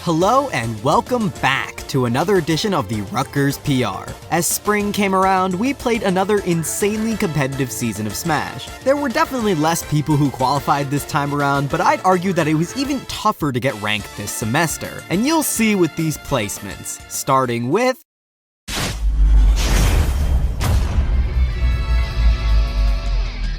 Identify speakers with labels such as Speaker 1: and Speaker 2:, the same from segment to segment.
Speaker 1: Hello and welcome back to another edition of the Rutgers PR. As spring came around, we played another insanely competitive season of Smash. There were definitely less people who qualified this time around, but I'd argue that it was even tougher to get ranked this semester. And you'll see with these placements, starting with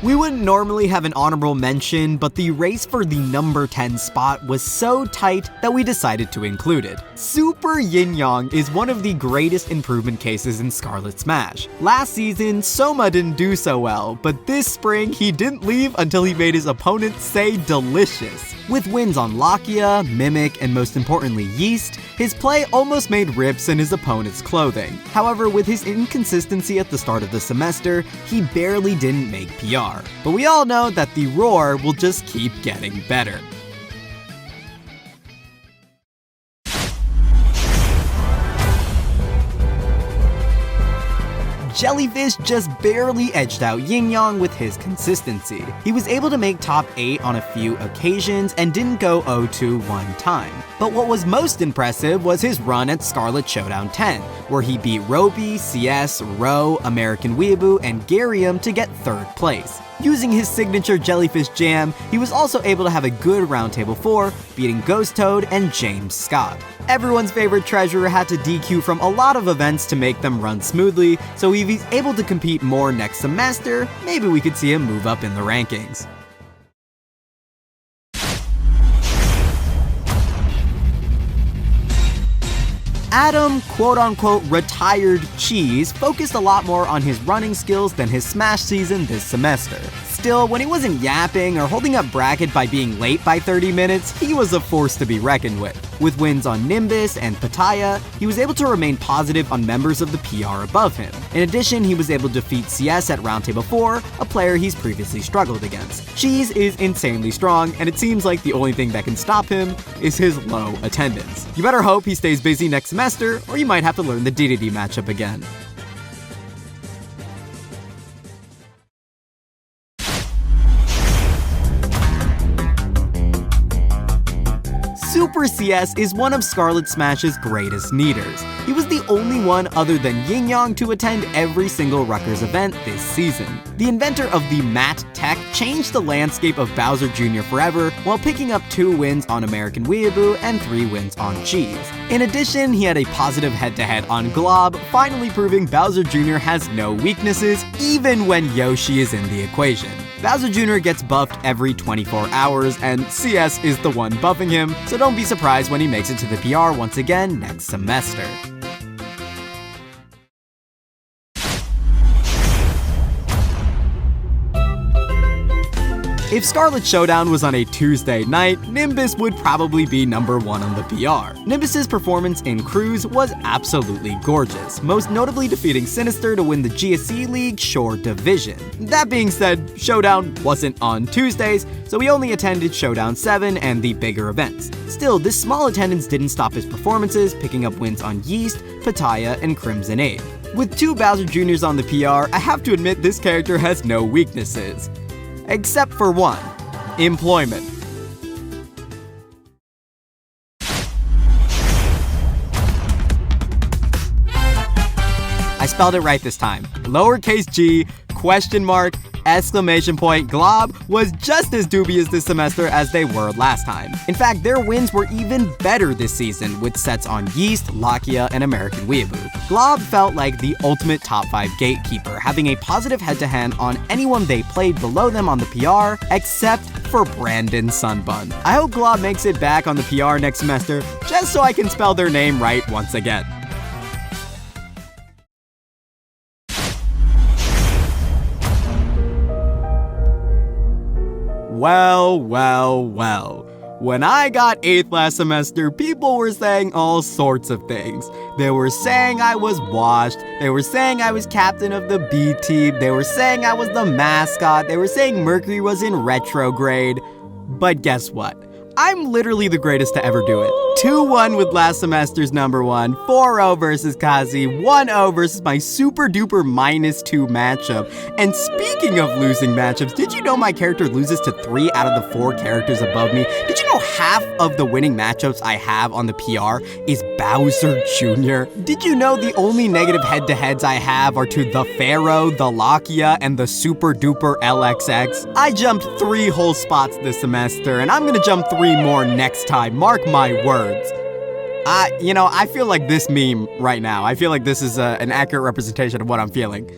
Speaker 1: we wouldn't normally have an honorable mention, but the race for the number 10 spot was so tight that we decided to include it. Super Yin Yang is one of the greatest improvement cases in Scarlet Smash. Last season, Soma didn't do so well, but this spring he didn't leave until he made his opponent say delicious. With wins on Lakia, Mimic, and most importantly Yeast, his play almost made rips in his opponent's clothing. However, with his inconsistency at the start of the semester, he barely didn't make PR. But we all know that the roar will just keep getting better. Jellyfish just barely edged out Yin Yang with his consistency. He was able to make top 8 on a few occasions and didn't go 0-2 one time. But what was most impressive was his run at Scarlet Showdown 10, where he beat Roby, CS, Ro, American Weeaboo, and Garium to get 3rd place. Using his signature Jellyfish Jam, he was also able to have a good round table 4, beating Ghost Toad and James Scott. Everyone's favorite treasurer had to DQ from a lot of events to make them run smoothly, so if he's able to compete more next semester, maybe we could see him move up in the rankings. Adam, quote-unquote, retired Cheese focused a lot more on his running skills than his Smash season this semester. Still, when he wasn't yapping or holding up bracket by being late by 30 minutes, he was a force to be reckoned with. With wins on Nimbus and Pattaya, he was able to remain positive on members of the PR above him. In addition, he was able to defeat CS at Round Table 4, a player he's previously struggled against. Cheese is insanely strong, and it seems like the only thing that can stop him is his low attendance. You better hope he stays busy next semester, or you might have to learn the DDD matchup again. Super CS is one of Scarlet Smash's greatest needers. He was the only one other than Yin Yang to attend every single Rutgers event this season. The inventor of the Matte Tech changed the landscape of Bowser Jr. forever while picking up 2 wins on American Weeaboo and 3 wins on Cheese. In addition, he had a positive head-to-head on Glob, finally proving Bowser Jr. has no weaknesses even when Yoshi is in the equation. Bowser Jr. gets buffed every 24 hours, and CS is the one buffing him, so don't be surprised when he makes it to the PR once again next semester. If Scarlet Showdown was on a Tuesday night, Nimbus would probably be number 1 on the PR. Nimbus's performance in Cruise was absolutely gorgeous, most notably defeating Sinister to win the GSC League Shore Division. That being said, Showdown wasn't on Tuesdays, so he only attended Showdown 7 and the bigger events. Still, this small attendance didn't stop his performances, picking up wins on Yeast, Pattaya, and Crimson Ape. With 2 Bowser Jr.'s on the PR, I have to admit this character has no weaknesses. Except for one: employment. I spelled it right this time. Lowercase g, question mark, exclamation point. Glob was just as dubious this semester as they were last time. In fact, their wins were even better this season with sets on Yeast, Lakia, and American Weeaboo. Glob felt like the ultimate top 5 gatekeeper, having a positive head-to-head on anyone they played below them on the PR, except for Brandon Sunbun. I hope Glob makes it back on the PR next semester, just so I can spell their name right once again. Well. When I got 8th last semester, people were saying all sorts of things. They were saying I was washed, they were saying I was captain of the B team, they were saying I was the mascot, they were saying Mercury was in retrograde. But guess what? I'm literally the greatest to ever do it. 2-1 with last semester's number 1, 4-0 versus Kazi, 1-0 versus my super duper -2 matchup. And speaking of losing matchups, did you know my character loses to 3 out of the 4 characters above me? Did you know half of the winning matchups I have on the PR is Bowser Jr.? Did you know the only negative head-to-heads I have are to the Pharaoh, the Lakia, and the super duper LXX? I jumped 3 whole spots this semester, and I'm gonna jump 3 more next time, mark my words. I feel like this meme right now. I feel like this is an accurate representation of what I'm feeling.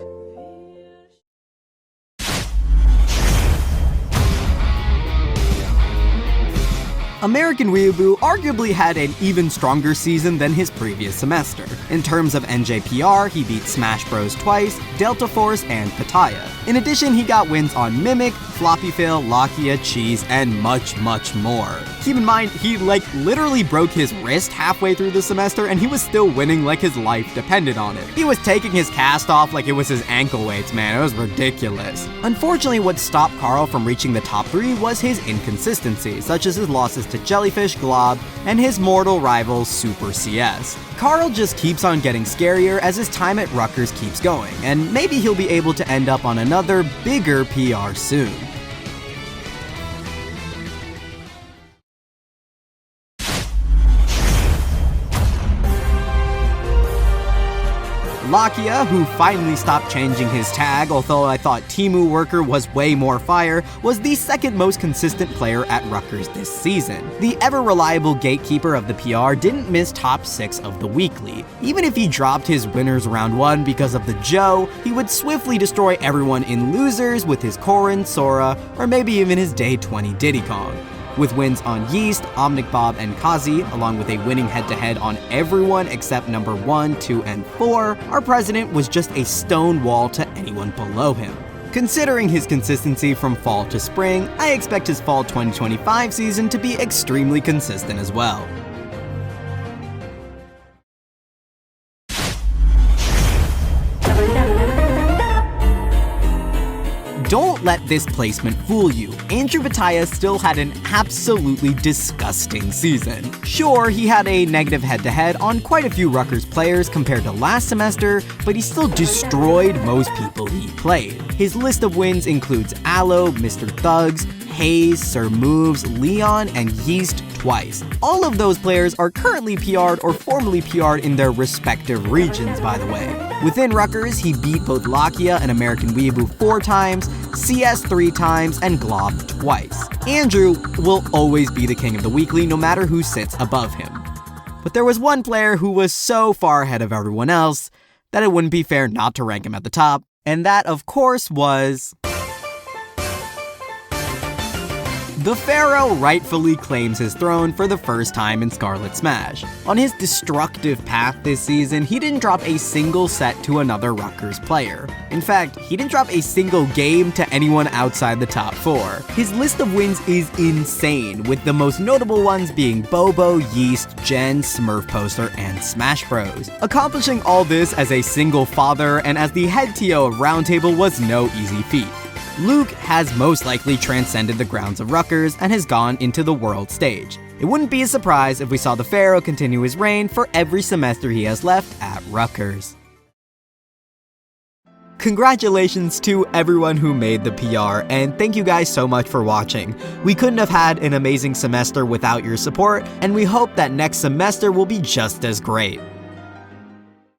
Speaker 1: American Weeaboo arguably had an even stronger season than his previous semester. In terms of NJPR, he beat Smash Bros twice, Delta Force, and Pattaya. In addition, he got wins on Mimic, Floppy Phil, Lakia, Cheese, and much, much more. Keep in mind, he literally broke his wrist halfway through the semester and he was still winning like his life depended on it. He was taking his cast off like it was his ankle weights, man. It was ridiculous. Unfortunately, what stopped Carl from reaching the top 3 was his inconsistencies, such as his losses to Jellyfish, Glob, and his mortal rival Super CS. Carl just keeps on getting scarier as his time at Rutgers keeps going, and maybe he'll be able to end up on another bigger PR soon. Lakia, who finally stopped changing his tag, although I thought Temu Worker was way more fire, was the second most consistent player at Rutgers this season. The ever-reliable gatekeeper of the PR didn't miss top 6 of the weekly. Even if he dropped his winners round 1 because of the Joe, he would swiftly destroy everyone in losers with his Corrin, Sora, or maybe even his day 20 Diddy Kong. With wins on Yeast, Omnic Bob, and Kazi, along with a winning head-to-head on everyone except number 1, 2, and 4, our president was just a stone wall to anyone below him. Considering his consistency from fall to spring, I expect his fall 2025 season to be extremely consistent as well. Don't let this placement fool you. Andrew Pattaya still had an absolutely disgusting season. Sure, he had a negative head-to-head on quite a few Rutgers players compared to last semester, but he still destroyed most people he played. His list of wins includes Aloe, Mr. Thugs, Hayes, Sir Moves, Leon, and Yeast twice. All of those players are currently PR'd or formerly PR'd in their respective regions, by the way. Within Rutgers, he beat both Lakia and American Weeaboo 4 times, CS 3 times, and Glob twice. Andrew will always be the king of the weekly, no matter who sits above him. But there was one player who was so far ahead of everyone else that it wouldn't be fair not to rank him at the top, and that, of course, was... The Pharaoh rightfully claims his throne for the first time in Scarlet Smash. On his destructive path this season, he didn't drop a single set to another Rutgers player. In fact, he didn't drop a single game to anyone outside the top 4. His list of wins is insane, with the most notable ones being Bobo, Yeast, Jen, Smurf Poster, and Smash Bros. Accomplishing all this as a single father and as the head TO of Roundtable was no easy feat. Luke has most likely transcended the grounds of Rutgers and has gone into the world stage. It wouldn't be a surprise if we saw the Pharaoh continue his reign for every semester he has left at Rutgers. Congratulations to everyone who made the PR, and thank you guys so much for watching. We couldn't have had an amazing semester without your support, and we hope that next semester will be just as great.